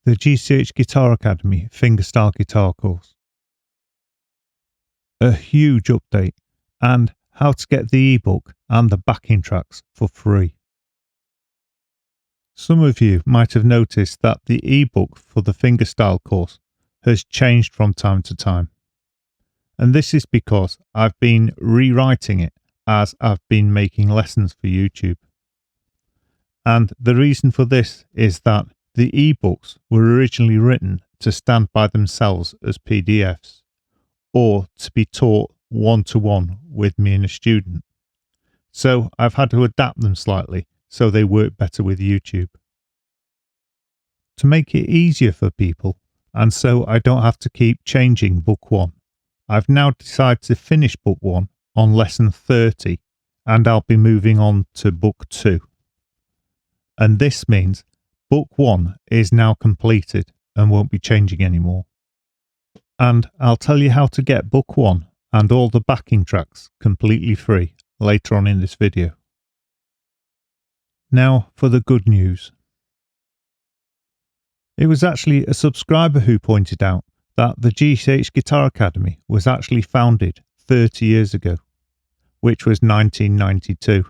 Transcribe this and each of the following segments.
the GCH Guitar Academy Fingerstyle guitar course. A huge update, and how to get the ebook and the backing tracks for free. Some of you might have noticed that the ebook for the Fingerstyle course has changed from time to time. And this is because I've been rewriting it as I've been making lessons for YouTube. And the reason for this is that the ebooks were originally written to stand by themselves as PDFs, or to be taught one-to-one with me and a student. So I've had to adapt them slightly so they work better with YouTube. To make it easier for people, and so I don't have to keep changing book 1, I've now decided to finish book 1 on lesson 30, and I'll be moving on to book 2. And this means book 1 is now completed and won't be changing anymore. And I'll tell you how to get book 1 and all the backing tracks completely free later on in this video. Now for the good news. It was actually a subscriber who pointed out that the GCH Guitar Academy was actually founded 30 years ago, which was 1992.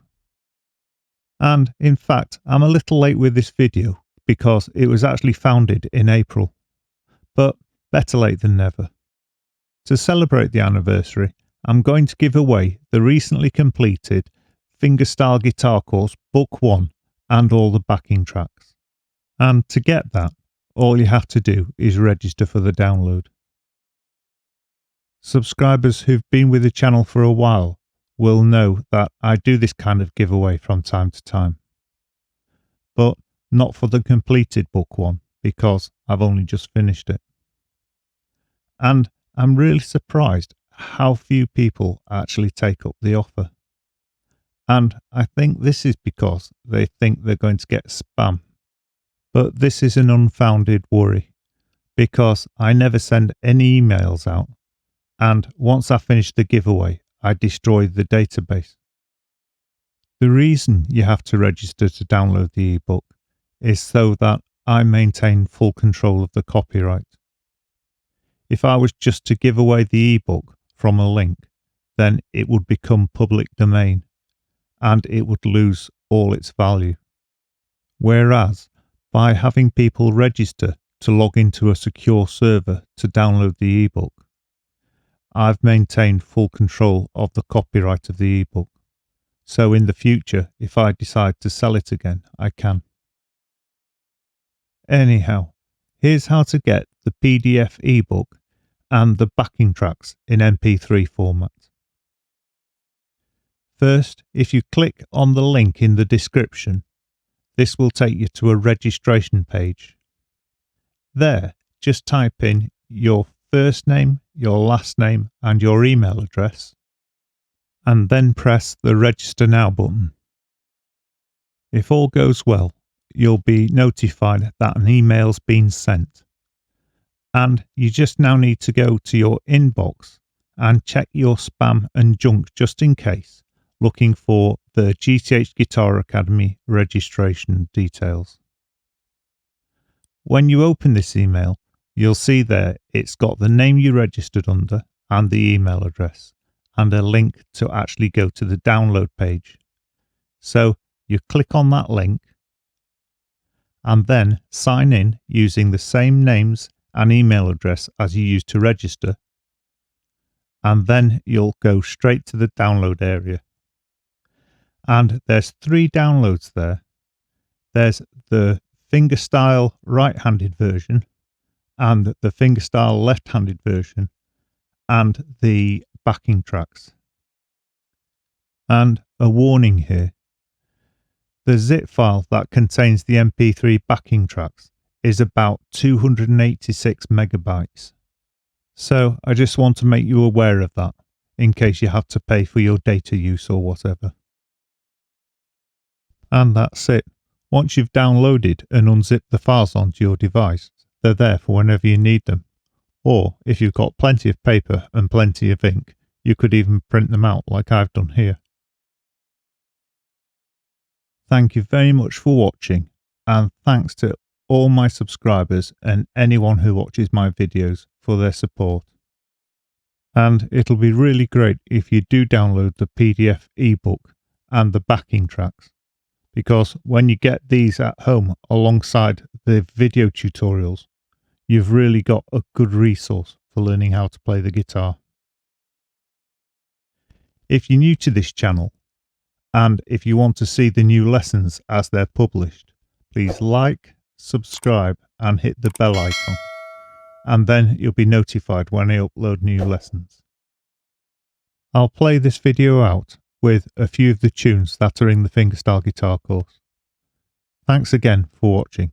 And in fact, I'm a little late with this video because it was actually founded in April. But better late than never. To celebrate the anniversary, I'm going to give away the recently completed Fingerstyle Guitar Course Book 1 and all the backing tracks. And to get that, all you have to do is register for the download. Subscribers who've been with the channel for a while will know that I do this kind of giveaway from time to time. But not for the completed book 1 because I've only just finished it. And I'm really surprised how few people actually take up the offer. And I think this is because they think they're going to get spam. But this is an unfounded worry, because I never send any emails out, and once I finish the giveaway, I destroy the database. The reason you have to register to download the ebook is so that I maintain full control of the copyright. If I was just to give away the ebook from a link, then it would become public domain, and it would lose all its value. Whereas, by having people register to log into a secure server to download the ebook, I've maintained full control of the copyright of the ebook. So in the future, if I decide to sell it again, I can. Anyhow, here's how to get the PDF ebook and the backing tracks in MP3 format. First, if you click on the link in the description, this will take you to a registration page. There, just type in your first name, your last name, and your email address, and then press the Register Now button. If all goes well, you'll be notified that an email's been sent. And you just now need to go to your inbox and check your spam and junk just in case, looking for the GCH Guitar Academy registration details. When you open this email, you'll see there it's got the name you registered under and the email address, and a link to actually go to the download page. So you click on that link and then sign in using the same names and email address as you used to register, and then you'll go straight to the download area. And there's 3 downloads there. There's the Fingerstyle right-handed version, and the Fingerstyle left-handed version, and the backing tracks. And a warning here. The zip file that contains the MP3 backing tracks is about 286 megabytes. So I just want to make you aware of that, in case you have to pay for your data use or whatever. And that's it. Once you've downloaded and unzipped the files onto your device, they're there for whenever you need them. Or if you've got plenty of paper and plenty of ink, you could even print them out like I've done here. Thank you very much for watching, and thanks to all my subscribers and anyone who watches my videos for their support. And it'll be really great if you do download the PDF ebook and the backing tracks, because when you get these at home alongside the video tutorials, you've really got a good resource for learning how to play the guitar. If you're new to this channel, and if you want to see the new lessons as they're published, please like, subscribe and hit the bell icon, and then you'll be notified when I upload new lessons. I'll play this video out with a few of the tunes that are in the Fingerstyle guitar course. Thanks again for watching.